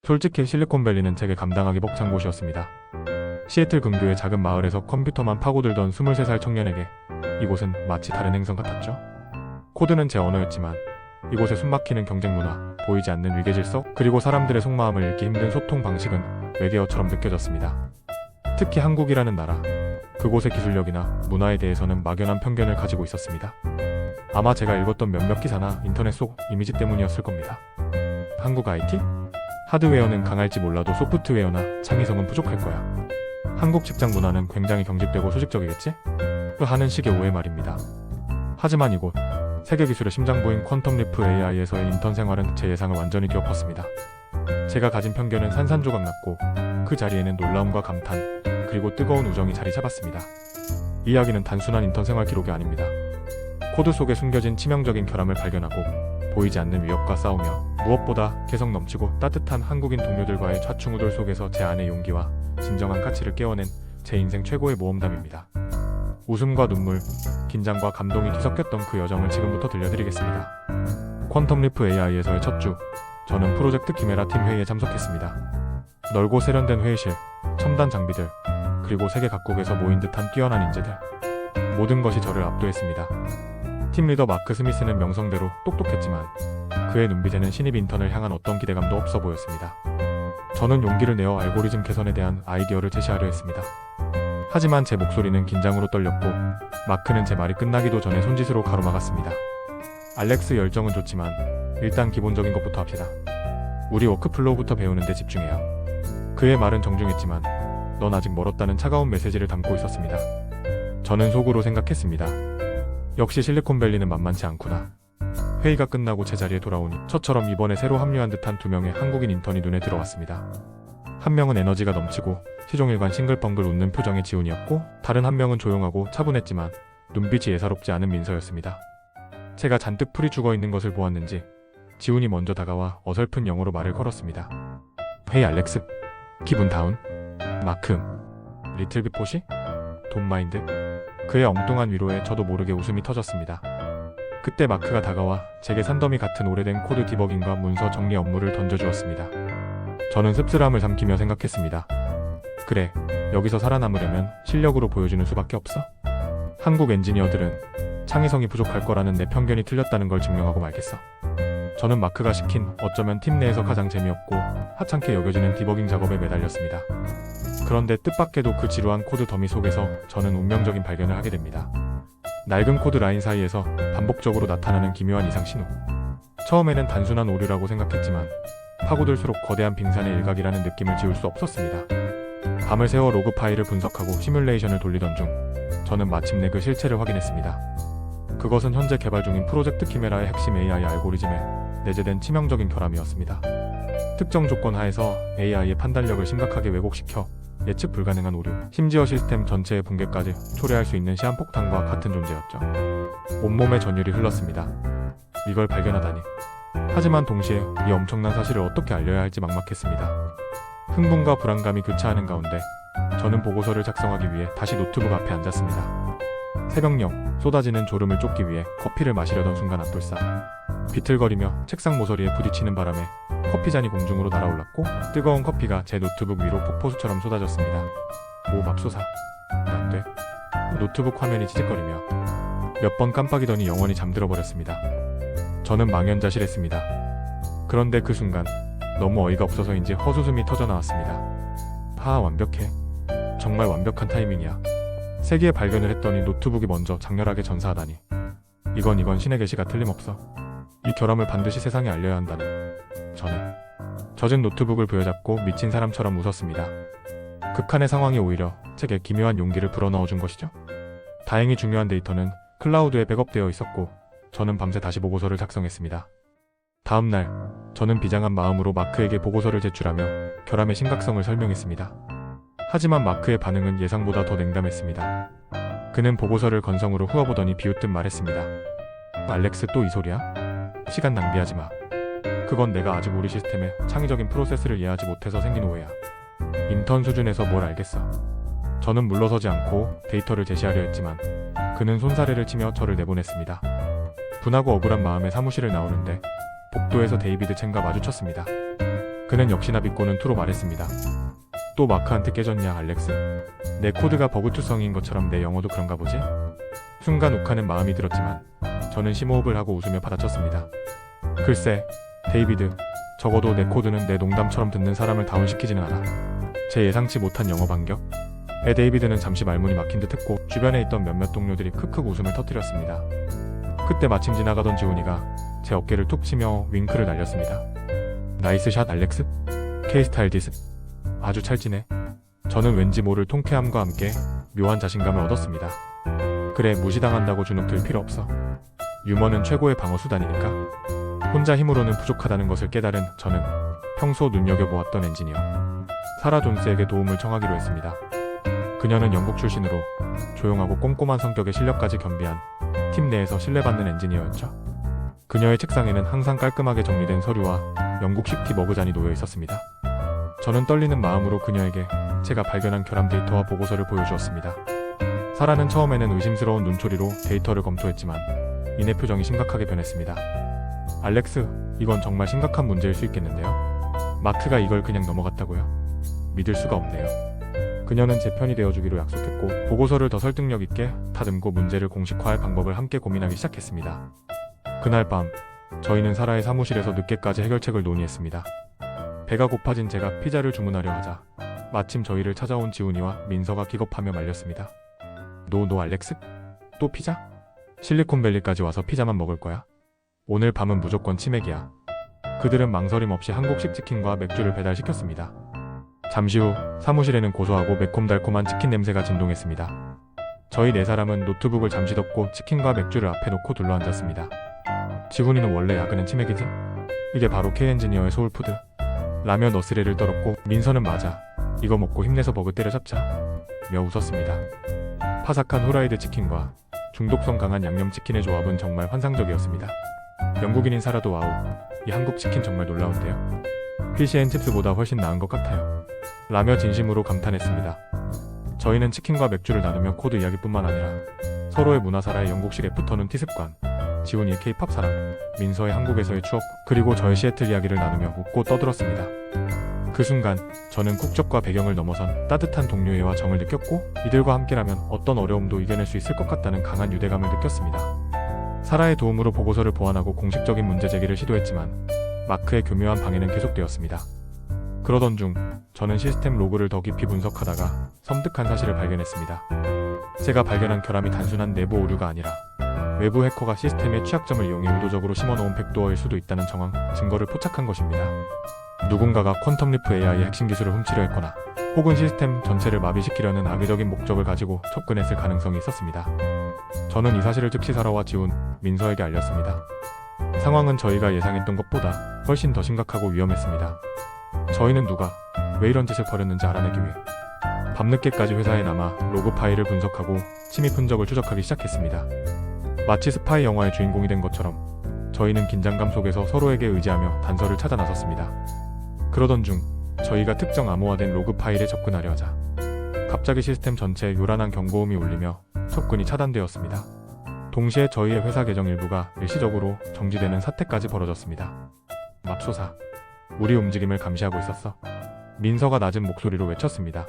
솔직히 실리콘밸리는 제게 감당하기 벅찬 곳이었습니다. 시애틀 근교의 작은 마을에서 컴퓨터만 파고들던 23살 청년에게 이곳은 마치 다른 행성 같았죠. 코드는 제 언어였지만 이곳의 숨막히는 경쟁 문화, 보이지 않는 위계 질서, 그리고 사람들의 속마음을 읽기 힘든 소통 방식은 외계어처럼 느껴졌습니다. 특히 한국이라는 나라, 그곳의 기술력이나 문화에 대해서는 막연한 편견을 가지고 있었습니다. 아마 제가 읽었던 몇몇 기사나 인터넷 속 이미지 때문이었을 겁니다. 한국 IT? 하드웨어는 강할지 몰라도 소프트웨어나 창의성은 부족할 거야. 한국 직장 문화는 굉장히 경직되고 수직적이겠지? 하는 식의 오해 말입니다. 하지만 이곳 세계 기술의 심장부인 퀀텀리프 AI에서의 인턴 생활은 제 예상을 완전히 뒤엎었습니다. 제가 가진 편견은 산산조각 났고 그 자리에는 놀라움과 감탄, 그리고 뜨거운 우정이 자리 잡았습니다. 이 이야기는 단순한 인턴 생활 기록이 아닙니다. 코드 속에 숨겨진 치명적인 결함을 발견하고 보이지 않는 위협과 싸우며 무엇보다 개성 넘치고 따뜻한 한국인 동료들과의 좌충우돌 속에서 제 안의 용기와 진정한 가치를 깨워낸 제 인생 최고의 모험담입니다. 웃음과 눈물, 긴장과 감동이 뒤섞였던 그 여정을 지금부터 들려드리겠습니다. 퀀텀리프 AI에서의 첫 주, 저는 프로젝트 키메라 팀 회의에 참석했습니다. 넓고 세련된 회의실, 첨단 장비들, 그리고 세계 각국에서 모인 듯한 뛰어난 인재들. 모든 것이 저를 압도했습니다. 팀 리더 마크 스미스는 명성대로 똑똑했지만 그의 눈빛에는 신입 인턴을 향한 어떤 기대감도 없어 보였습니다. 저는 용기를 내어 알고리즘 개선에 대한 아이디어를 제시하려 했습니다. 하지만 제 목소리는 긴장으로 떨렸고 마크는 제 말이 끝나기도 전에 손짓으로 가로막았습니다. 알렉스, 열정은 좋지만 일단 기본적인 것부터 합시다. 우리 워크플로우부터 배우는 데 집중해요. 그의 말은 정중했지만 넌 아직 멀었다는 차가운 메시지를 담고 있었습니다. 저는 속으로 생각했습니다. 역시 실리콘밸리는 만만치 않구나. 회의가 끝나고 제자리에 돌아오니 저처럼 이번에 새로 합류한 듯한 두 명의 한국인 인턴이 눈에 들어왔습니다. 한 명은 에너지가 넘치고 시종일관 싱글벙글 웃는 표정의 지훈이었고, 다른 한 명은 조용하고 차분했지만 눈빛이 예사롭지 않은 민서였습니다. 제가 잔뜩 풀이 죽어있는 것을 보았는지 지훈이 먼저 다가와 어설픈 영어로 말을 걸었습니다. 헤이 알렉스, 기분 다운? 마크, 리틀 빗 포시? 돈 마인드? 그의 엉뚱한 위로에 저도 모르게 웃음이 터졌습니다. 그때 마크가 다가와 제게 산더미 같은 오래된 코드 디버깅과 문서 정리 업무를 던져주었습니다. 저는 씁쓸함을 삼키며 생각했습니다. 그래, 여기서 살아남으려면 실력으로 보여주는 수밖에 없어? 한국 엔지니어들은 창의성이 부족할 거라는 내 편견이 틀렸다는 걸 증명하고 말겠어. 저는 마크가 시킨 어쩌면 팀 내에서 가장 재미없고 하찮게 여겨지는 디버깅 작업에 매달렸습니다. 그런데 뜻밖에도 그 지루한 코드 더미 속에서 저는 운명적인 발견을 하게 됩니다. 낡은 코드 라인 사이에서 반복적으로 나타나는 기묘한 이상 신호. 처음에는 단순한 오류라고 생각했지만 파고들수록 거대한 빙산의 일각이라는 느낌을 지울 수 없었습니다. 밤을 새워 로그 파일을 분석하고 시뮬레이션을 돌리던 중 저는 마침내 그 실체를 확인했습니다. 그것은 현재 개발 중인 프로젝트 키메라의 핵심 AI 알고리즘에 내재된 치명적인 결함이었습니다. 특정 조건 하에서 AI의 판단력을 심각하게 왜곡시켜 예측 불가능한 오류, 심지어 시스템 전체의 붕괴까지 초래할 수 있는 시한폭탄과 같은 존재였죠. 온몸에 전율이 흘렀습니다. 이걸 발견하다니. 하지만 동시에 이 엄청난 사실을 어떻게 알려야 할지 막막했습니다. 흥분과 불안감이 교차하는 가운데 저는 보고서를 작성하기 위해 다시 노트북 앞에 앉았습니다. 새벽녘 쏟아지는 졸음을 쫓기 위해 커피를 마시려던 순간 앞불싸 비틀거리며 책상 모서리에 부딪히는 바람에 커피잔이 공중으로 날아올랐고 뜨거운 커피가 제 노트북 위로 폭포수처럼 쏟아졌습니다. 오 맙소사, 안 돼. 노트북 화면이 치직거리며 몇 번 깜빡이더니 영원히 잠들어 버렸습니다. 저는 망연자실했습니다. 그런데 그 순간 너무 어이가 없어서인지 헛웃음이 터져나왔습니다. 완벽해. 정말 완벽한 타이밍이야. 세기의 발견을 했더니 노트북이 먼저 장렬하게 전사하다니. 이건 신의 계시가 틀림없어. 이 결함을 반드시 세상에 알려야 한다는. 저는 젖은 노트북을 부여잡고 미친 사람처럼 웃었습니다. 극한의 상황이 오히려 제게 기묘한 용기를 불어넣어준 것이죠. 다행히 중요한 데이터는 클라우드에 백업되어 있었고 저는 밤새 다시 보고서를 작성했습니다. 다음날 저는 비장한 마음으로 마크에게 보고서를 제출하며 결함의 심각성을 설명했습니다. 하지만 마크의 반응은 예상보다 더 냉담했습니다. 그는 보고서를 건성으로 후어보더니 비웃듯 말했습니다. 알렉스, 또 이 소리야? 시간 낭비하지 마. 그건 내가 아직 우리 시스템의 창의적인 프로세스를 이해하지 못해서 생긴 오해야. 인턴 수준에서 뭘 알겠어. 저는 물러서지 않고 데이터를 제시하려 했지만 그는 손사래를 치며 저를 내보냈습니다. 분하고 억울한 마음에 사무실을 나오는데 복도에서 데이비드 첸과 마주쳤습니다. 그는 역시나 비꼬는 투로 말했습니다. 또 마크한테 깨졌냐 알렉스? 내 코드가 버그투성인 것처럼 내 영어도 그런가 보지? 순간 욱하는 마음이 들었지만 저는 심호흡을 하고 웃으며 받아쳤습니다. 글쎄 데이비드, 적어도 내 코드는 내 농담처럼 듣는 사람을 다운시키지는 않아. 제 예상치 못한 영어 반격? 데이비드는 잠시 말문이 막힌 듯 했고 주변에 있던 몇몇 동료들이 크크 웃음을 터뜨렸습니다. 그때 마침 지나가던 지훈이가 제 어깨를 툭 치며 윙크를 날렸습니다. 나이스 샷 알렉스? K스타일 디스. 아주 찰지네. 저는 왠지 모를 통쾌함과 함께 묘한 자신감을 얻었습니다. 그래, 무시당한다고 주눅 들 필요 없어. 유머는 최고의 방어 수단이니까. 혼자 힘으로는 부족하다는 것을 깨달은 저는 평소 눈여겨보았던 엔지니어 사라 존스에게 도움을 청하기로 했습니다. 그녀는 영국 출신으로 조용하고 꼼꼼한 성격의 실력까지 겸비한 팀 내에서 신뢰받는 엔지니어였죠. 그녀의 책상에는 항상 깔끔하게 정리된 서류와 영국식 티 머그잔이 놓여 있었습니다. 저는 떨리는 마음으로 그녀에게 제가 발견한 결함 데이터와 보고서를 보여주었습니다. 사라는 처음에는 의심스러운 눈초리로 데이터를 검토했지만 이내 표정이 심각하게 변했습니다. 알렉스, 이건 정말 심각한 문제일 수 있겠는데요? 마크가 이걸 그냥 넘어갔다고요? 믿을 수가 없네요. 그녀는 제 편이 되어주기로 약속했고 보고서를 더 설득력 있게 다듬고 문제를 공식화할 방법을 함께 고민하기 시작했습니다. 그날 밤 저희는 사라의 사무실에서 늦게까지 해결책을 논의했습니다. 배가 고파진 제가 피자를 주문하려 하자 마침 저희를 찾아온 지훈이와 민서가 기겁하며 말렸습니다. 너 알렉스? 또 피자? 실리콘밸리까지 와서 피자만 먹을 거야? 오늘 밤은 무조건 치맥이야. 그들은 망설임 없이 한국식 치킨과 맥주를 배달시켰습니다. 잠시 후 사무실에는 고소하고 매콤달콤한 치킨 냄새가 진동했습니다. 저희 네 사람은 노트북을 잠시 덮고 치킨과 맥주를 앞에 놓고 둘러앉았습니다. 지훈이는 원래 야근은 치맥이지? 이게 바로 K엔지니어의 소울푸드. 라며 너스레를 떨었고 민서는 맞아. 이거 먹고 힘내서 버그 때려잡자. 며 웃었습니다. 파삭한 후라이드 치킨과 중독성 강한 양념치킨의 조합은 정말 환상적이었습니다. 영국인인 사라도 와우, 이 한국 치킨 정말 놀라운데요. 피시앤칩스보다 훨씬 나은 것 같아요. 라며 진심으로 감탄했습니다. 저희는 치킨과 맥주를 나누며 코드 이야기뿐만 아니라 서로의 문화사라의 영국식 애프터눈 티습관, 지훈이의 케이팝 사랑, 민서의 한국에서의 추억, 그리고 저의 시애틀 이야기를 나누며 웃고 떠들었습니다. 그 순간 저는 국적과 배경을 넘어선 따뜻한 동료애와 정을 느꼈고 이들과 함께라면 어떤 어려움도 이겨낼 수 있을 것 같다는 강한 유대감을 느꼈습니다. 사라의 도움으로 보고서를 보완하고 공식적인 문제 제기를 시도했지만 마크의 교묘한 방해는 계속되었습니다. 그러던 중 저는 시스템 로그를 더 깊이 분석하다가 섬뜩한 사실을 발견했습니다. 제가 발견한 결함이 단순한 내부 오류가 아니라 외부 해커가 시스템의 취약점을 이용해 의도적으로 심어놓은 백도어일 수도 있다는 정황, 증거를 포착한 것입니다. 누군가가 퀀텀 리프 AI의 핵심 기술을 훔치려 했거나 혹은 시스템 전체를 마비시키려는 악의적인 목적을 가지고 접근했을 가능성이 있었습니다. 저는 이 사실을 즉시 사라와 지훈, 민서에게 알렸습니다. 상황은 저희가 예상했던 것보다 훨씬 더 심각하고 위험했습니다. 저희는 누가 왜 이런 짓을 벌였는지 알아내기 위해 밤늦게까지 회사에 남아 로그 파일을 분석하고 침입 흔적을 추적하기 시작했습니다. 마치 스파이 영화의 주인공이 된 것처럼 저희는 긴장감 속에서 서로에게 의지하며 단서를 찾아 나섰습니다. 그러던 중 저희가 특정 암호화된 로그 파일에 접근하려 하자 갑자기 시스템 전체에 요란한 경고음이 울리며 접근이 차단되었습니다. 동시에 저희의 회사 계정 일부가 일시적으로 정지되는 사태까지 벌어졌습니다. 맙소사, 우리 움직임을 감시하고 있었어. 민서가 낮은 목소리로 외쳤습니다.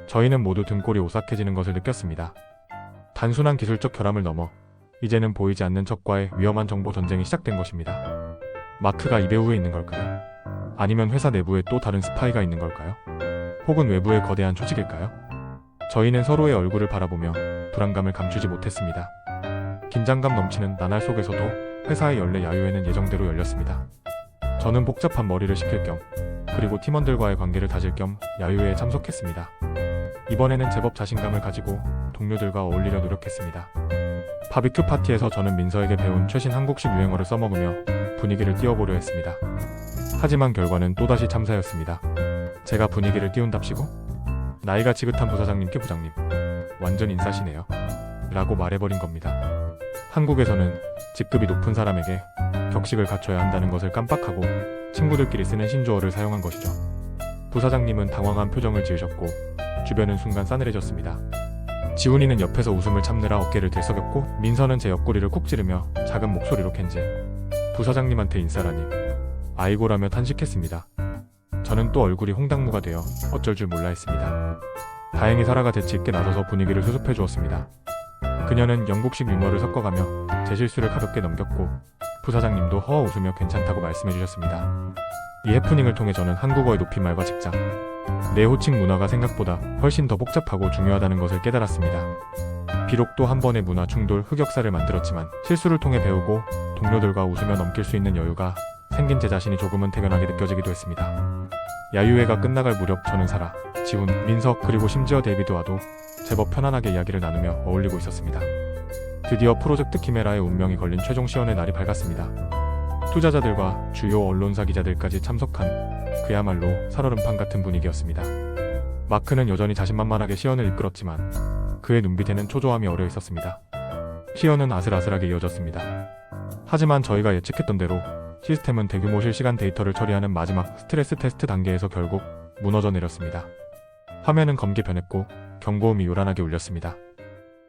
저희는 모두 등골이 오싹해지는 것을 느꼈습니다. 단순한 기술적 결함을 넘어 이제는 보이지 않는 적과의 위험한 정보 전쟁이 시작된 것입니다. 마크가 이 배후에 있는 걸까요? 아니면 회사 내부에 또 다른 스파이가 있는 걸까요? 혹은 외부의 거대한 조직일까요? 저희는 서로의 얼굴을 바라보며 불안감을 감추지 못했습니다. 긴장감 넘치는 나날 속에서도 회사의 연례 야유회는 예정대로 열렸습니다. 저는 복잡한 머리를 식힐 겸 그리고 팀원들과의 관계를 다질 겸 야유회에 참석했습니다. 이번에는 제법 자신감을 가지고 동료들과 어울리려 노력했습니다. 바비큐 파티에서 저는 민서에게 배운 최신 한국식 유행어를 써먹으며 분위기를 띄워보려 했습니다. 하지만 결과는 또다시 참사였습니다. 제가 분위기를 띄운답시고 나이가 지긋한 부사장님께 부장님, 완전 인싸시네요 라고 말해버린 겁니다. 한국에서는 직급이 높은 사람에게 격식을 갖춰야 한다는 것을 깜빡하고 친구들끼리 쓰는 신조어를 사용한 것이죠. 부사장님은 당황한 표정을 지으셨고 주변은 순간 싸늘해졌습니다. 지훈이는 옆에서 웃음을 참느라 어깨를 들썩였고 민서는 제 옆구리를 콕 찌르며 작은 목소리로 캔제, 부사장님한테 인싸라니, 아이고라며 탄식했습니다. 저는 또 얼굴이 홍당무가 되어 어쩔 줄 몰라 했습니다. 다행히 사라가 재치 있게 나서서 분위기를 수습해 주었습니다. 그녀는 영국식 유머를 섞어가며 제 실수를 가볍게 넘겼고 부사장님도 허허 웃으며 괜찮다고 말씀해 주셨습니다. 이 해프닝을 통해 저는 한국어의 높임말과 직장, 내 호칭 문화가 생각보다 훨씬 더 복잡하고 중요하다는 것을 깨달았습니다. 비록 또 한 번의 문화 충돌 흑역사를 만들었지만 실수를 통해 배우고 동료들과 웃으며 넘길 수 있는 여유가 생긴 제 자신이 조금은 태연하게 느껴지기도 했습니다. 야유회가 끝나갈 무렵 저는 사라, 지훈, 민석 그리고 심지어 데이비드와도 제법 편안하게 이야기를 나누며 어울리고 있었습니다. 드디어 프로젝트 키메라의 운명이 걸린 최종 시연의 날이 밝았습니다. 투자자들과 주요 언론사 기자들까지 참석한 그야말로 살얼음판 같은 분위기였습니다. 마크는 여전히 자신만만하게 시연을 이끌었지만 그의 눈빛에는 초조함이 어려 있었습니다. 시연은 아슬아슬하게 이어졌습니다. 하지만 저희가 예측했던 대로 시스템은 대규모 실시간 데이터를 처리하는 마지막 스트레스 테스트 단계에서 결국 무너져 내렸습니다. 화면은 검게 변했고 경고음이 요란하게 울렸습니다.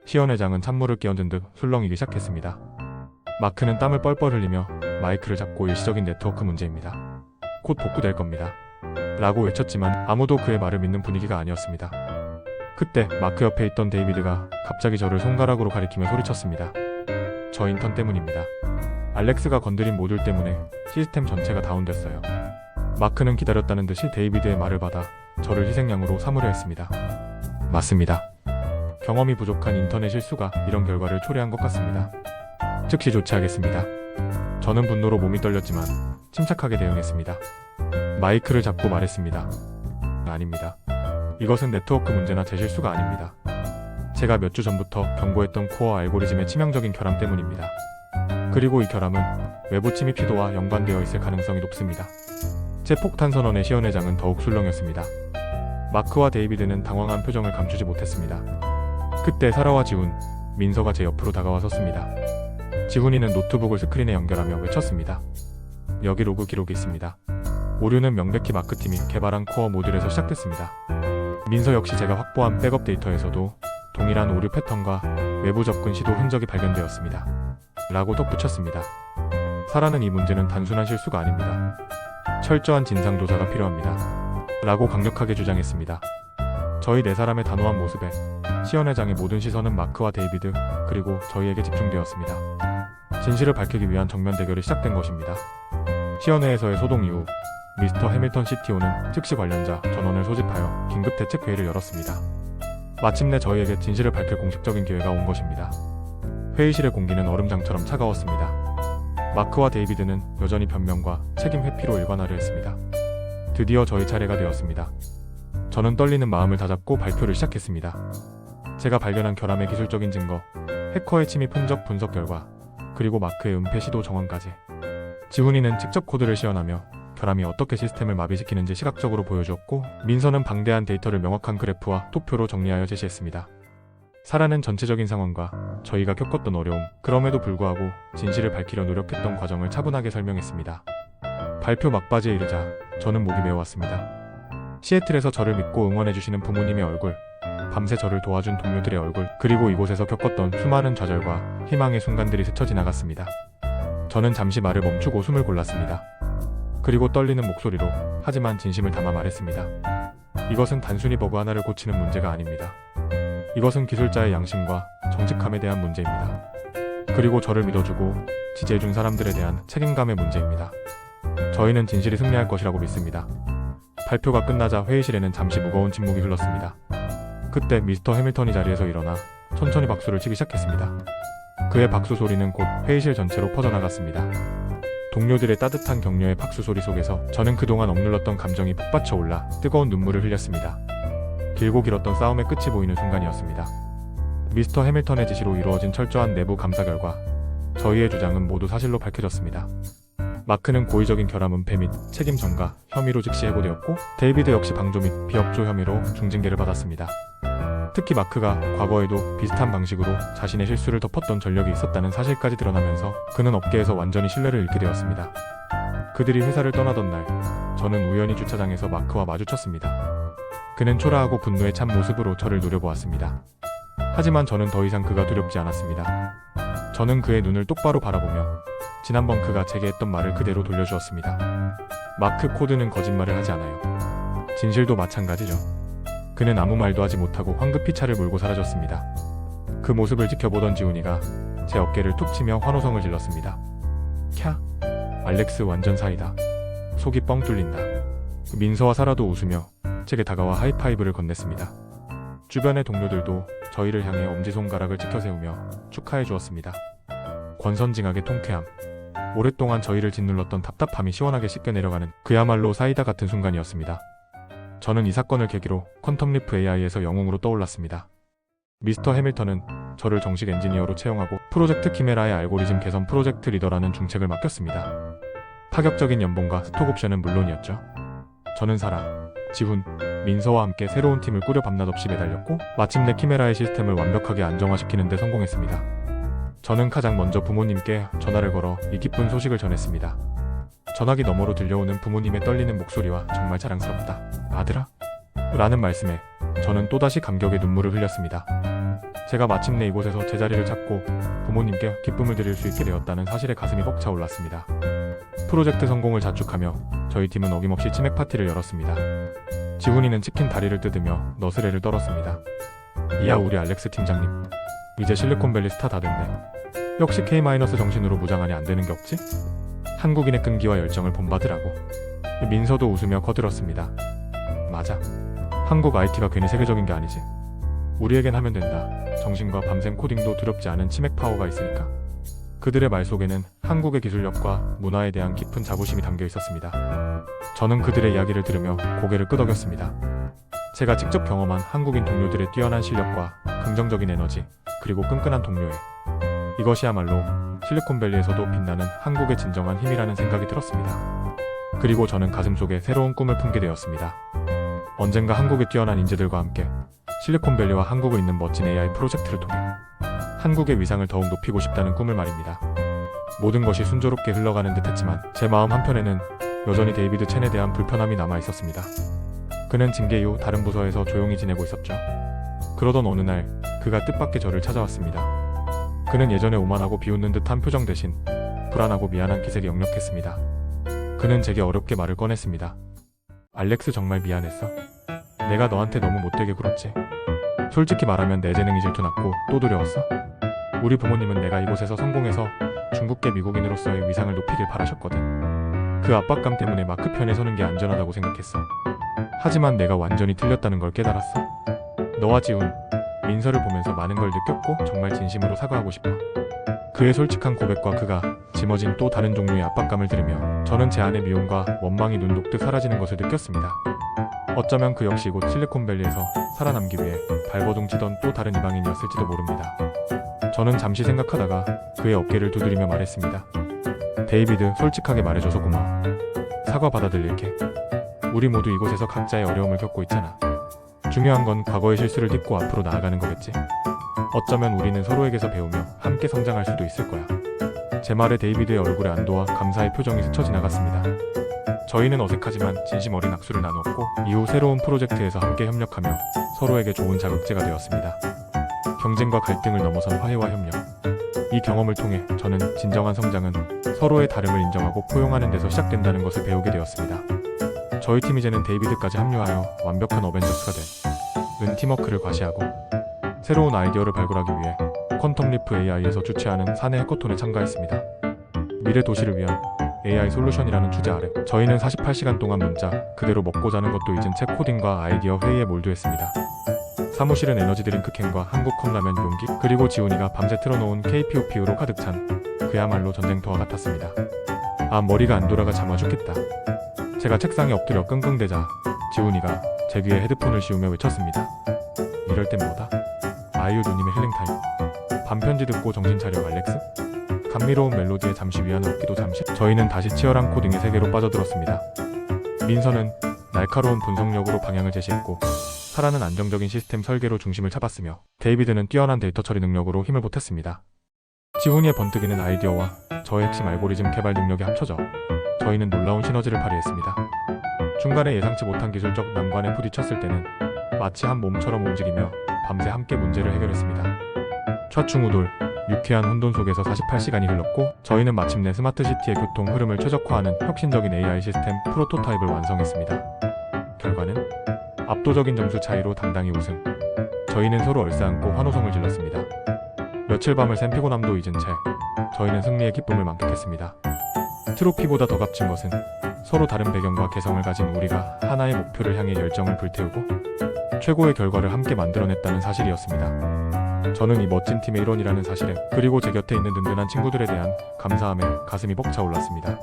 시연 회장은 찬물을 끼얹은 듯 술렁이기 시작했습니다. 마크는 땀을 뻘뻘 흘리며 마이크를 잡고 일시적인 네트워크 문제입니다. 곧 복구될 겁니다. 라고 외쳤지만 아무도 그의 말을 믿는 분위기가 아니었습니다. 그때 마크 옆에 있던 데이비드가 갑자기 저를 손가락으로 가리키며 소리쳤습니다. 저 인턴 때문입니다. 알렉스가 건드린 모듈 때문에 시스템 전체가 다운됐어요. 마크는 기다렸다는 듯이 데이비드의 말을 받아 저를 희생양으로 삼으려 했습니다. 맞습니다. 경험이 부족한 인턴의 실수가 이런 결과를 초래한 것 같습니다. 즉시 조치하겠습니다. 저는 분노로 몸이 떨렸지만 침착하게 대응했습니다. 마이크를 잡고 말했습니다. 아닙니다. 이것은 네트워크 문제나 제 실수가 아닙니다. 제가 몇 주 전부터 경고했던 코어 알고리즘의 치명적인 결함 때문입니다. 그리고 이 결함은 외부 침입 시도와 연관되어 있을 가능성이 높습니다. 제 폭탄 선언의 시연 회장은 더욱 술렁였습니다. 마크와 데이비드는 당황한 표정을 감추지 못했습니다. 그때 사라와 지훈, 민서가 제 옆으로 다가와 섰습니다. 지훈이는 노트북을 스크린에 연결하며 외쳤습니다. 여기 로그 기록이 있습니다. 오류는 명백히 마크팀이 개발한 코어 모듈에서 시작됐습니다. 민서 역시 제가 확보한 백업 데이터에서도 동일한 오류 패턴과 외부 접근 시도 흔적이 발견되었습니다. 라고 덧붙였습니다. 사라는 이 문제는 단순한 실수가 아닙니다. 철저한 진상조사가 필요합니다. 라고 강력하게 주장했습니다. 저희 네 사람의 단호한 모습에 시연 회장의 모든 시선은 마크와 데이비드 그리고 저희에게 집중되었습니다. 진실을 밝히기 위한 정면 대결이 시작된 것입니다. 시연회에서의 소동 이후 미스터 해밀턴 CTO는 즉시 관련자 전원을 소집하여 긴급 대책 회의를 열었습니다. 마침내 저희에게 진실을 밝힐 공식적인 기회가 온 것입니다. 회의실의 공기는 얼음장처럼 차가웠습니다. 마크와 데이비드는 여전히 변명과 책임 회피로 일관하려 했습니다. 드디어 저희 차례가 되었습니다. 저는 떨리는 마음을 다잡고 발표를 시작했습니다. 제가 발견한 결함의 기술적인 증거, 해커의 침입 흔적 분석 결과, 그리고 마크의 은폐 시도 정황까지. 지훈이는 직접 코드를 시연하며 결함이 어떻게 시스템을 마비시키는지 시각적으로 보여주었고, 민서는 방대한 데이터를 명확한 그래프와 도표로 정리하여 제시했습니다. 사라는 전체적인 상황과 저희가 겪었던 어려움, 그럼에도 불구하고 진실을 밝히려 노력했던 과정을 차분하게 설명했습니다. 발표 막바지에 이르자 저는 목이 메어왔습니다. 시애틀에서 저를 믿고 응원해주시는 부모님의 얼굴, 밤새 저를 도와준 동료들의 얼굴, 그리고 이곳에서 겪었던 수많은 좌절과 희망의 순간들이 스쳐 지나갔습니다. 저는 잠시 말을 멈추고 숨을 골랐습니다. 그리고 떨리는 목소리로 하지만 진심을 담아 말했습니다. 이것은 단순히 버그 하나를 고치는 문제가 아닙니다. 이것은 기술자의 양심과 정직함에 대한 문제입니다. 그리고 저를 믿어주고 지지해준 사람들에 대한 책임감의 문제입니다. 저희는 진실이 승리할 것이라고 믿습니다. 발표가 끝나자 회의실에는 잠시 무거운 침묵이 흘렀습니다. 그때 미스터 해밀턴이 자리에서 일어나 천천히 박수를 치기 시작했습니다. 그의 박수 소리는 곧 회의실 전체로 퍼져나갔습니다. 동료들의 따뜻한 격려의 박수 소리 속에서 저는 그동안 억눌렀던 감정이 북받쳐 올라 뜨거운 눈물을 흘렸습니다. 길고 길었던 싸움의 끝이 보이는 순간이었습니다. 미스터 해밀턴의 지시로 이루어진 철저한 내부 감사 결과 저희의 주장은 모두 사실로 밝혀졌습니다. 마크는 고의적인 결함 은폐 및 책임 전가 혐의로 즉시 해고되었고, 데이비드 역시 방조 및 비협조 혐의로 중징계를 받았습니다. 특히 마크가 과거에도 비슷한 방식으로 자신의 실수를 덮었던 전력이 있었다는 사실까지 드러나면서 그는 업계에서 완전히 신뢰를 잃게 되었습니다. 그들이 회사를 떠나던 날, 저는 우연히 주차장에서 마크와 마주쳤습니다. 그는 초라하고 분노에 찬 모습으로 저를 노려보았습니다. 하지만 저는 더 이상 그가 두렵지 않았습니다. 저는 그의 눈을 똑바로 바라보며 지난번 그가 제게 했던 말을 그대로 돌려주었습니다. 마크 코드는 거짓말을 하지 않아요. 진실도 마찬가지죠. 그는 아무 말도 하지 못하고 황급히 차를 몰고 사라졌습니다. 그 모습을 지켜보던 지훈이가 제 어깨를 툭 치며 환호성을 질렀습니다. 캬, 알렉스 완전 사이다. 속이 뻥 뚫린다. 민서와 사라도 웃으며 제게 다가와 하이파이브를 건넸습니다. 주변의 동료들도 저희를 향해 엄지손가락을 치켜세우며 축하해 주었습니다. 권선징악의 통쾌함, 오랫동안 저희를 짓눌렀던 답답함이 시원하게 씻겨 내려가는 그야말로 사이다 같은 순간이었습니다. 저는 이 사건을 계기로 퀀텀리프 AI에서 영웅으로 떠올랐습니다. 미스터 해밀턴은 저를 정식 엔지니어로 채용하고 프로젝트 키메라의 알고리즘 개선 프로젝트 리더라는 중책을 맡겼습니다. 파격적인 연봉과 스톡 옵션은 물론이었죠. 저는 사라, 지훈, 민서와 함께 새로운 팀을 꾸려 밤낮 없이 매달렸고 마침내 키메라의 시스템을 완벽하게 안정화시키는 데 성공했습니다. 저는 가장 먼저 부모님께 전화를 걸어 이 기쁜 소식을 전했습니다. 전화기 너머로 들려오는 부모님의 떨리는 목소리와 정말 자랑스럽다, 아들아? 라는 말씀에 저는 또다시 감격의 눈물을 흘렸습니다. 제가 마침내 이곳에서 제자리를 찾고 부모님께 기쁨을 드릴 수 있게 되었다는 사실에 가슴이 벅차 올랐습니다. 프로젝트 성공을 자축하며 저희 팀은 어김없이 치맥 파티를 열었습니다. 지훈이는 치킨 다리를 뜯으며 너스레를 떨었습니다. 이야, 우리 알렉스 팀장님, 이제 실리콘밸리 스타 다 됐네. 역시 K- 정신으로 무장하니 안 되는 게 없지? 한국인의 끈기와 열정을 본받으라고. 민서도 웃으며 거들었습니다. 맞아. 한국 IT가 괜히 세계적인 게 아니지. 우리에겐 하면 된다. 정신과 밤샘 코딩도 두렵지 않은 치맥 파워가 있으니까. 그들의 말 속에는 한국의 기술력과 문화에 대한 깊은 자부심이 담겨 있었습니다. 저는 그들의 이야기를 들으며 고개를 끄덕였습니다. 제가 직접 경험한 한국인 동료들의 뛰어난 실력과 긍정적인 에너지, 그리고 끈끈한 동료애, 이것이야말로 실리콘밸리에서도 빛나는 한국의 진정한 힘이라는 생각이 들었습니다. 그리고 저는 가슴속에 새로운 꿈을 품게 되었습니다. 언젠가 한국의 뛰어난 인재들과 함께 실리콘밸리와 한국을 잇는 멋진 AI 프로젝트를 통해 한국의 위상을 더욱 높이고 싶다는 꿈을 말입니다. 모든 것이 순조롭게 흘러가는 듯 했지만 제 마음 한편에는 여전히 데이비드 첸에 대한 불편함이 남아 있었습니다. 그는 징계 이후 다른 부서에서 조용히 지내고 있었죠. 그러던 어느 날 그가 뜻밖의 저를 찾아왔습니다. 그는 예전에 오만하고 비웃는 듯한 표정 대신 불안하고 미안한 기색이 역력했습니다. 그는 제게 어렵게 말을 꺼냈습니다. 알렉스, 정말 미안했어. 내가 너한테 너무 못되게 굴었지. 솔직히 말하면 내 재능이 질투났고 또 두려웠어. 우리 부모님은 내가 이곳에서 성공해서 중국계 미국인으로서의 위상을 높이길 바라셨거든. 그 압박감 때문에 마크 편에 서는 게 안전하다고 생각했어. 하지만 내가 완전히 틀렸다는 걸 깨달았어. 너와 지훈, 민서를 보면서 많은 걸 느꼈고 정말 진심으로 사과하고 싶어. 그의 솔직한 고백과 그가 짊어진 또 다른 종류의 압박감을 들으며 저는 제 안의 미움과 원망이 눈 녹듯 사라지는 것을 느꼈습니다. 어쩌면 그 역시 곧 실리콘밸리에서 살아남기 위해 발버둥 치던 또 다른 이방인이었을지도 모릅니다. 저는 잠시 생각하다가 그의 어깨를 두드리며 말했습니다. 데이비드, 솔직하게 말해줘서 고마워. 사과 받아들일게. 우리 모두 이곳에서 각자의 어려움을 겪고 있잖아. 중요한 건 과거의 실수를 딛고 앞으로 나아가는 거겠지. 어쩌면 우리는 서로에게서 배우며 함께 성장할 수도 있을 거야. 제 말에 데이비드의 얼굴에 안도와 감사의 표정이 스쳐 지나갔습니다. 저희는 어색하지만 진심 어린 악수를 나누었고 이후 새로운 프로젝트에서 함께 협력하며 서로에게 좋은 자극제가 되었습니다. 경쟁과 갈등을 넘어선 화해와 협력. 이 경험을 통해 저는 진정한 성장은 서로의 다름을 인정하고 포용하는 데서 시작된다는 것을 배우게 되었습니다. 저희 팀 이제는 데이비드까지 합류하여 완벽한 어벤져스가 된 팀워크를 과시하고 새로운 아이디어를 발굴하기 위해 퀀텀리프 AI에서 주최하는 사내 해커톤에 참가했습니다. 미래 도시를 위한 AI 솔루션이라는 주제 아래 저희는 48시간 동안 문자 그대로 먹고 자는 것도 잊은 채 코딩과 아이디어 회의에 몰두했습니다. 사무실은 에너지 드링크 캔과 한국 컵라면 용기, 그리고 지훈이가 밤새 틀어놓은 KPOP로 가득 찬 그야말로 전쟁터와 같았습니다. 아, 머리가 안 돌아가 잠아 죽겠다. 제가 책상에 엎드려 끙끙대자 지훈이가 제 귀에 헤드폰을 씌우며 외쳤습니다. 이럴 땐 뭐다? 아이유 누님의 힐링타임. 반편지 듣고 정신 차려, 알렉스? 감미로운 멜로디에 잠시 위안을 얻기도 잠시. 저희는 다시 치열한 코딩의 세계로 빠져들었습니다. 민서는 날카로운 분석력으로 방향을 제시했고 사라는 안정적인 시스템 설계로 중심을 잡았으며 데이비드는 뛰어난 데이터 처리 능력으로 힘을 보탰습니다. 지훈이의 번뜩이는 아이디어와 저의 핵심 알고리즘 개발 능력이 합쳐져 저희는 놀라운 시너지를 발휘했습니다. 중간에 예상치 못한 기술적 난관에 부딪혔을 때는 마치 한 몸처럼 움직이며 밤새 함께 문제를 해결했습니다. 좌충우돌, 유쾌한 혼돈 속에서 48시간이 흘렀고 저희는 마침내 스마트시티의 교통 흐름을 최적화하는 혁신적인 AI 시스템 프로토타입을 완성했습니다. 결과는 압도적인 점수 차이로 당당히 우승. 저희는 서로 얼싸안고 환호성을 질렀습니다. 며칠 밤을 샌 피곤함도 잊은 채 저희는 승리의 기쁨을 만끽했습니다. 트로피보다 더 값진 것은 서로 다른 배경과 개성을 가진 우리가 하나의 목표를 향해 열정을 불태우고 최고의 결과를 함께 만들어냈다는 사실이었습니다. 저는 이 멋진 팀의 일원이라는 사실에, 그리고 제 곁에 있는 든든한 친구들에 대한 감사함에 가슴이 벅차올랐습니다.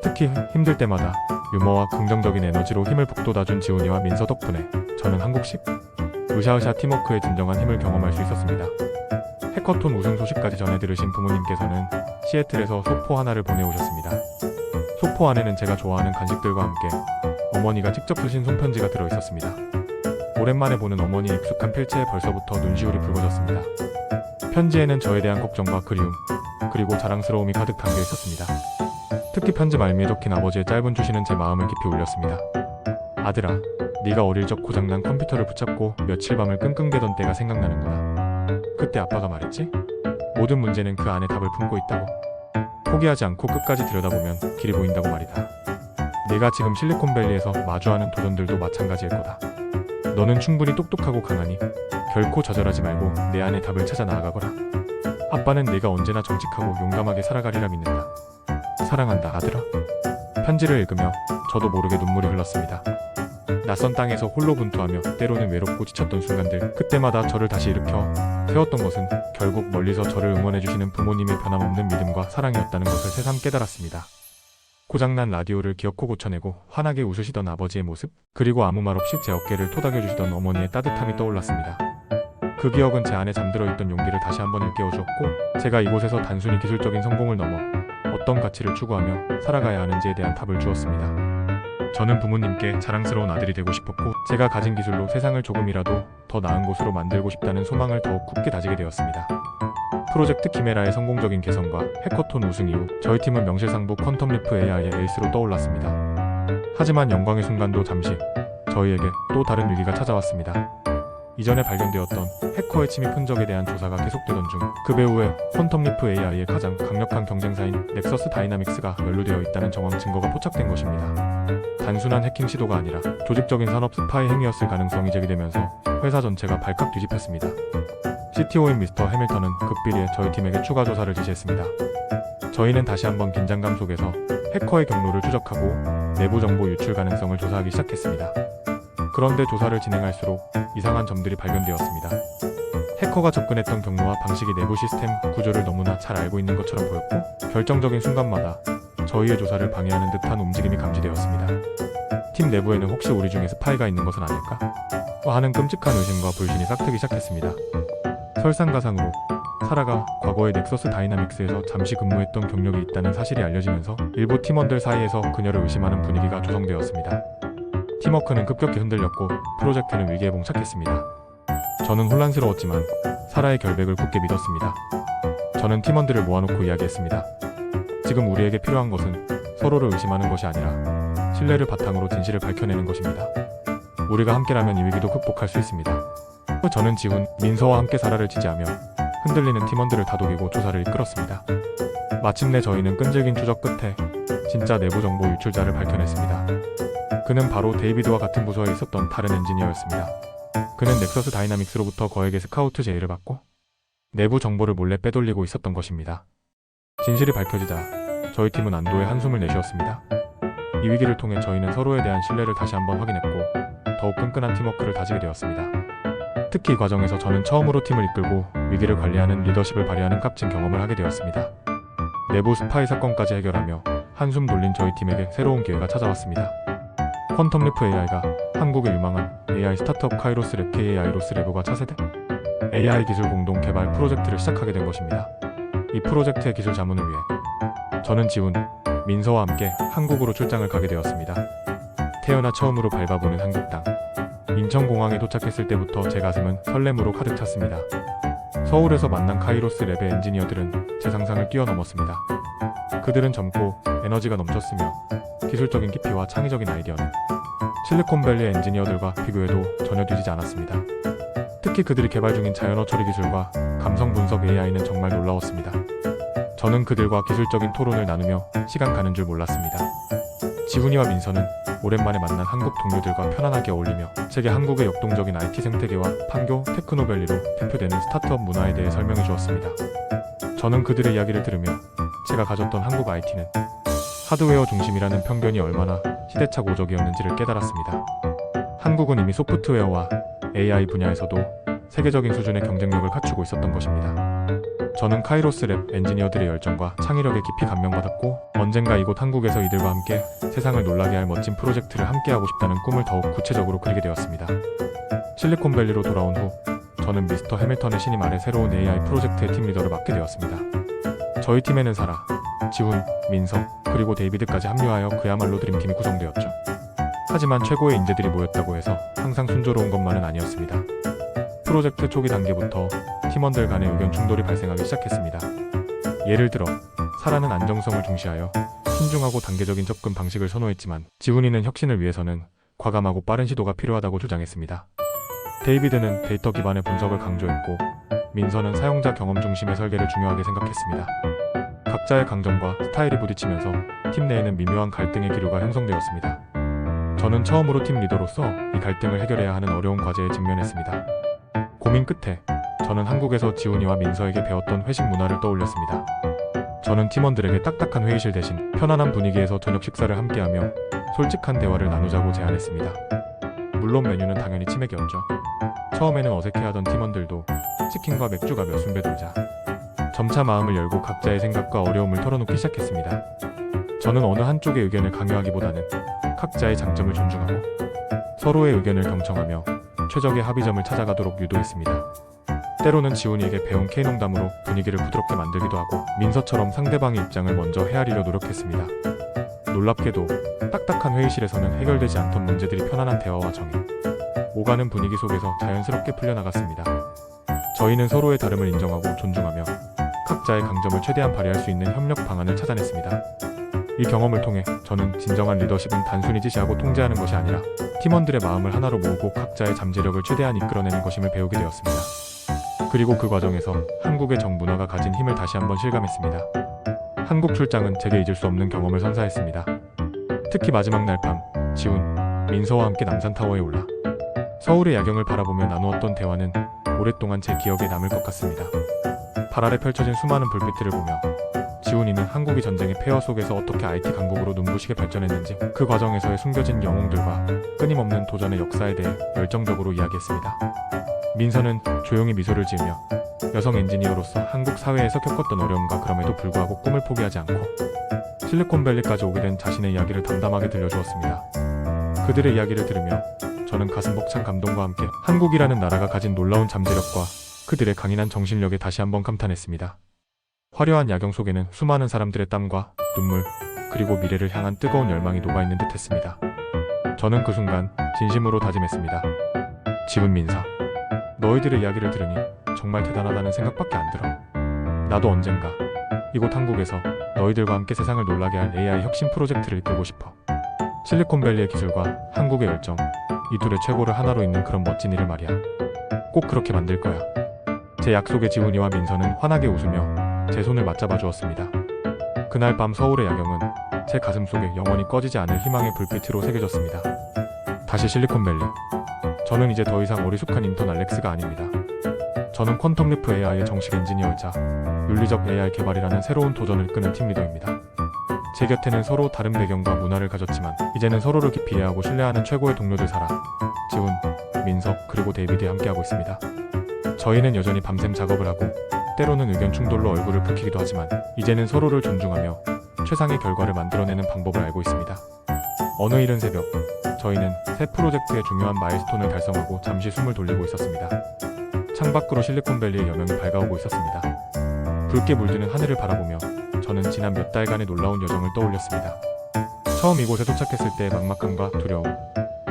특히 힘들 때마다 유머와 긍정적인 에너지로 힘을 북돋아준 지훈이와 민서 덕분에 저는 한국식 으쌰으쌰 팀워크의 진정한 힘을 경험할 수 있었습니다. 해커톤 우승 소식까지 전해 들으신 부모님께서는 시애틀에서 소포 하나를 보내오셨습니다. 소포 안에는 제가 좋아하는 간식들과 함께 어머니가 직접 쓰신 손편지가 들어있었습니다. 오랜만에 보는 어머니의 익숙한 필체에 벌써부터 눈시울이 붉어졌습니다. 편지에는 저에 대한 걱정과 그리움, 그리고 자랑스러움이 가득 담겨 있었습니다. 특히 편지 말미에 적힌 아버지의 짧은 주시는 제 마음을 깊이 울렸습니다. 아들아, 네가 어릴 적 고장난 컴퓨터를 붙잡고 며칠 밤을 끙끙대던 때가 생각나는구나. 그때 아빠가 말했지? 모든 문제는 그 안에 답을 품고 있다고. 포기하지 않고 끝까지 들여다보면 길이 보인다고 말이다. 내가 지금 실리콘밸리에서 마주하는 도전들도 마찬가지일 거다. 너는 충분히 똑똑하고 강하니 결코 좌절하지 말고 내 안의 답을 찾아 나아가거라. 아빠는 내가 언제나 정직하고 용감하게 살아가리라 믿는다. 사랑한다, 아들아. 편지를 읽으며 저도 모르게 눈물이 흘렀습니다. 낯선 땅에서 홀로 분투하며 때로는 외롭고 지쳤던 순간들, 그때마다 저를 다시 일으켜 세웠던 것은 결국 멀리서 저를 응원해주시는 부모님의 변함없는 믿음과 사랑이었다는 것을 새삼 깨달았습니다. 고장난 라디오를 기어코 고쳐내고 환하게 웃으시던 아버지의 모습, 그리고 아무 말 없이 제 어깨를 토닥여주시던 어머니의 따뜻함이 떠올랐습니다. 그 기억은 제 안에 잠들어 있던 용기를 다시 한번 일깨워주었고, 제가 이곳에서 단순히 기술적인 성공을 넘어 어떤 가치를 추구하며 살아가야 하는지에 대한 답을 주었습니다. 저는 부모님께 자랑스러운 아들이 되고 싶었고, 제가 가진 기술로 세상을 조금이라도 더 나은 곳으로 만들고 싶다는 소망을 더욱 굳게 다지게 되었습니다. 프로젝트 키메라의 성공적인 개선과 해커톤 우승 이후 저희 팀은 명실상부 퀀텀리프 AI의 에이스로 떠올랐습니다. 하지만 영광의 순간도 잠시 저희에게 또 다른 위기가 찾아왔습니다. 이전에 발견되었던 해커의 침입 흔적에 대한 조사가 계속되던 중 그 배후에 퀀텀리프 AI의 가장 강력한 경쟁사인 넥서스 다이나믹스가 연루되어 있다는 정황 증거가 포착된 것입니다. 단순한 해킹 시도가 아니라 조직적인 산업 스파이 행위였을 가능성이 제기되면서 회사 전체가 발칵 뒤집혔습니다. CTO인 미스터 해밀턴은 극비리에 저희 팀에게 추가 조사를 지시했습니다. 저희는 다시 한번 긴장감 속에서 해커의 경로를 추적하고 내부 정보 유출 가능성을 조사하기 시작했습니다. 그런데 조사를 진행할수록 이상한 점들이 발견되었습니다. 해커가 접근했던 경로와 방식이 내부 시스템 구조를 너무나 잘 알고 있는 것처럼 보였고, 결정적인 순간마다 저희의 조사를 방해하는 듯한 움직임이 감지되었습니다. 팀 내부에는 혹시 우리 중에 스파이가 있는 것은 아닐까? 하는 끔찍한 의심과 불신이 싹트기 시작했습니다. 설상가상으로 사라가 과거에 넥서스 다이나믹스에서 잠시 근무했던 경력이 있다는 사실이 알려지면서 일부 팀원들 사이에서 그녀를 의심하는 분위기가 조성되었습니다. 팀워크는 급격히 흔들렸고 프로젝트는 위기에 봉착했습니다. 저는 혼란스러웠지만 사라의 결백을 굳게 믿었습니다. 저는 팀원들을 모아놓고 이야기했습니다. 지금 우리에게 필요한 것은 서로를 의심하는 것이 아니라 신뢰를 바탕으로 진실을 밝혀내는 것입니다. 우리가 함께라면 이 위기도 극복할 수 있습니다. 저는 지훈, 민서와 함께 사라를 지지하며 흔들리는 팀원들을 다독이고 조사를 이끌었습니다. 마침내 저희는 끈질긴 추적 끝에 진짜 내부 정보 유출자를 밝혀냈습니다. 그는 바로 데이비드와 같은 부서에 있었던 다른 엔지니어였습니다. 그는 넥서스 다이나믹스로부터 거액의 스카우트 제의를 받고 내부 정보를 몰래 빼돌리고 있었던 것입니다. 진실이 밝혀지자 저희 팀은 안도의 한숨을 내쉬었습니다. 이 위기를 통해 저희는 서로에 대한 신뢰를 다시 한번 확인했고 더욱 끈끈한 팀워크를 다지게 되었습니다. 특히 이 과정에서 저는 처음으로 팀을 이끌고 위기를 관리하는 리더십을 발휘하는 값진 경험을 하게 되었습니다. 내부 스파이 사건까지 해결하며 한숨 돌린 저희 팀에게 새로운 기회가 찾아왔습니다. 퀀텀리프 AI가 한국의 유망한 AI 스타트업 카이로스 랩 KAI로스 랩과 차세대 AI 기술 공동 개발 프로젝트를 시작하게 된 것입니다. 이 프로젝트의 기술 자문을 위해 저는 지훈, 민서와 함께 한국으로 출장을 가게 되었습니다. 태어나 처음으로 밟아보는 한국 땅. 인천공항에 도착했을 때부터 제 가슴은 설렘으로 가득 찼습니다. 서울에서 만난 카이로스 랩의 엔지니어들은 제 상상을 뛰어넘었습니다. 그들은 젊고 에너지가 넘쳤으며 기술적인 깊이와 창의적인 아이디어는 실리콘밸리 엔지니어들과 비교해도 전혀 뒤지지 않았습니다. 특히 그들이 개발 중인 자연어 처리 기술과 감성 분석 AI는 정말 놀라웠습니다. 저는 그들과 기술적인 토론을 나누며 시간 가는 줄 몰랐습니다. 지훈이와 민서는 오랜만에 만난 한국 동료들과 편안하게 어울리며 제게 한국의 역동적인 IT 생태계와 판교, 테크노밸리로 대표되는 스타트업 문화에 대해 설명해 주었습니다. 저는 그들의 이야기를 들으며 제가 가졌던 한국 IT는 하드웨어 중심이라는 편견이 얼마나 시대착 오적이었는지를 깨달았습니다. 한국은 이미 소프트웨어와 AI 분야에서도 세계적인 수준의 경쟁력을 갖추고 있었던 것입니다. 저는 카이로스 랩 엔지니어들의 열정과 창의력에 깊이 감명받았고 언젠가 이곳 한국에서 이들과 함께 세상을 놀라게 할 멋진 프로젝트를 함께하고 싶다는 꿈을 더욱 구체적으로 그리게 되었습니다. 실리콘밸리로 돌아온 후 저는 미스터 해밀턴의 신임 아래 새로운 AI 프로젝트의 팀 리더를 맡게 되었습니다. 저희 팀에는 사라, 지훈, 민서, 그리고 데이비드까지 합류하여 그야말로 드림팀이 구성되었죠. 하지만 최고의 인재들이 모였다고 해서 항상 순조로운 것만은 아니었습니다. 프로젝트 초기 단계부터 팀원들 간의 의견 충돌이 발생하기 시작했습니다. 예를 들어 사라는 안정성을 중시하여 신중하고 단계적인 접근 방식을 선호했지만 지훈이는 혁신을 위해서는 과감하고 빠른 시도가 필요하다고 주장했습니다. 데이비드는 데이터 기반의 분석을 강조했고 민서는 사용자 경험 중심의 설계를 중요하게 생각했습니다. 각자의 강점과 스타일이 부딪히면서 팀 내에는 미묘한 갈등의 기류가 형성되었습니다. 저는 처음으로 팀 리더로서 이 갈등을 해결해야 하는 어려운 과제에 직면했습니다. 고민 끝에 저는 한국에서 지훈이와 민서에게 배웠던 회식 문화를 떠올렸습니다. 저는 팀원들에게 딱딱한 회의실 대신 편안한 분위기에서 저녁 식사를 함께하며 솔직한 대화를 나누자고 제안했습니다. 물론 메뉴는 당연히 치맥이었죠. 처음에는 어색해하던 팀원들도 치킨과 맥주가 몇 순배 돌자 점차 마음을 열고 각자의 생각과 어려움을 털어놓기 시작했습니다. 저는 어느 한쪽의 의견을 강요하기보다는 각자의 장점을 존중하고 서로의 의견을 경청하며 최적의 합의점을 찾아가도록 유도했습니다. 때로는 지훈이에게 배운 K농담으로 분위기를 부드럽게 만들기도 하고 민서처럼 상대방의 입장을 먼저 헤아리려 노력했습니다. 놀랍게도 딱딱한 회의실에서는 해결되지 않던 문제들이 편안한 대화와 정의, 오가는 분위기 속에서 자연스럽게 풀려나갔습니다. 저희는 서로의 다름을 인정하고 존중하며 각자의 강점을 최대한 발휘할 수 있는 협력 방안을 찾아냈습니다. 이 경험을 통해 저는 진정한 리더십은 단순히 지시하고 통제하는 것이 아니라 팀원들의 마음을 하나로 모으고 각자의 잠재력을 최대한 이끌어내는 것임을 배우게 되었습니다. 그리고 그 과정에서 한국의 정문화가 가진 힘을 다시 한번 실감했습니다. 한국 출장은 제게 잊을 수 없는 경험을 선사했습니다. 특히 마지막 날 밤, 지훈, 민서와 함께 남산타워에 올라 서울의 야경을 바라보며 나누었던 대화는 오랫동안 제 기억에 남을 것 같습니다. 발 아래 펼쳐진 수많은 불빛들을 보며 지훈이는 한국이 전쟁의 폐허 속에서 어떻게 IT 강국으로 눈부시게 발전했는지 그 과정에서의 숨겨진 영웅들과 끊임없는 도전의 역사에 대해 열정적으로 이야기했습니다. 민서는 조용히 미소를 지으며 여성 엔지니어로서 한국 사회에서 겪었던 어려움과 그럼에도 불구하고 꿈을 포기하지 않고 실리콘밸리까지 오게 된 자신의 이야기를 담담하게 들려주었습니다. 그들의 이야기를 들으며 저는 가슴 벅찬 감동과 함께 한국이라는 나라가 가진 놀라운 잠재력과 그들의 강인한 정신력에 다시 한번 감탄했습니다. 화려한 야경 속에는 수많은 사람들의 땀과 눈물, 그리고 미래를 향한 뜨거운 열망이 녹아있는 듯 했습니다. 저는 그 순간 진심으로 다짐했습니다. 지훈, 민서, 너희들의 이야기를 들으니 정말 대단하다는 생각밖에 안 들어. 나도 언젠가 이곳 한국에서 너희들과 함께 세상을 놀라게 할 AI 혁신 프로젝트를 이끌고 싶어. 실리콘밸리의 기술과 한국의 열정, 이 둘의 최고를 하나로 잇는 그런 멋진 일을 말이야. 꼭 그렇게 만들 거야. 제 약속에 지훈이와 민서는 환하게 웃으며 제 손을 맞잡아 주었습니다. 그날 밤 서울의 야경은 제 가슴 속에 영원히 꺼지지 않을 희망의 불빛으로 새겨졌습니다. 다시 실리콘밸리. 저는 이제 더 이상 어리숙한 인턴 알렉스가 아닙니다. 저는 퀀텀리프 AI의 정식 엔지니어이자 윤리적 AI 개발이라는 새로운 도전을 이끄는 팀 리더입니다. 제 곁에는 서로 다른 배경과 문화를 가졌지만 이제는 서로를 깊이 이해하고 신뢰하는 최고의 동료들 사라, 지훈, 민서, 그리고 데이비드에 함께하고 있습니다. 저희는 여전히 밤샘 작업을 하고 때로는 의견 충돌로 얼굴을 붉히기도 하지만 이제는 서로를 존중하며 최상의 결과를 만들어내는 방법을 알고 있습니다. 어느 이른 새벽, 저희는 새 프로젝트의 중요한 마일스톤을 달성하고 잠시 숨을 돌리고 있었습니다. 창밖으로 실리콘밸리의 여명이 밝아오고 있었습니다. 붉게 물드는 하늘을 바라보며 저는 지난 몇 달간의 놀라운 여정을 떠올렸습니다. 처음 이곳에 도착했을 때의 막막함과 두려움,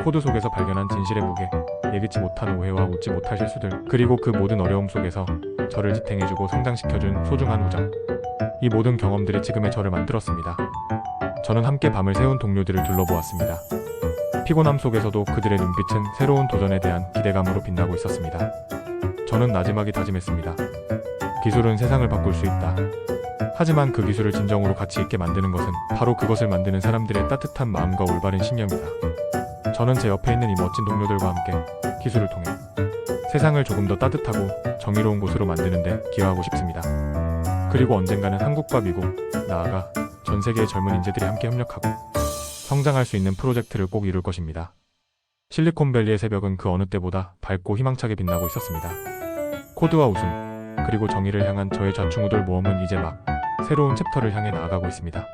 코드 속에서 발견한 진실의 무게, 예기치 못한 오해와 웃지 못할 실수들, 그리고 그 모든 어려움 속에서 저를 지탱해주고 성장시켜준 소중한 우정. 이 모든 경험들이 지금의 저를 만들었습니다. 저는 함께 밤을 새운 동료들을 둘러보았습니다. 피곤함 속에서도 그들의 눈빛은 새로운 도전에 대한 기대감으로 빛나고 있었습니다. 저는 나지막이 다짐했습니다. 기술은 세상을 바꿀 수 있다. 하지만 그 기술을 진정으로 가치 있게 만드는 것은 바로 그것을 만드는 사람들의 따뜻한 마음과 올바른 신념이다. 저는 제 옆에 있는 이 멋진 동료들과 함께 기술을 통해 세상을 조금 더 따뜻하고 정의로운 곳으로 만드는 데 기여하고 싶습니다. 그리고 언젠가는 한국과 미국, 나아가 전 세계의 젊은 인재들이 함께 협력하고 성장할 수 있는 프로젝트를 꼭 이룰 것입니다. 실리콘밸리의 새벽은 그 어느 때보다 밝고 희망차게 빛나고 있었습니다. 코드와 웃음, 그리고 정의를 향한 저의 좌충우돌 모험은 이제 막 새로운 챕터를 향해 나아가고 있습니다.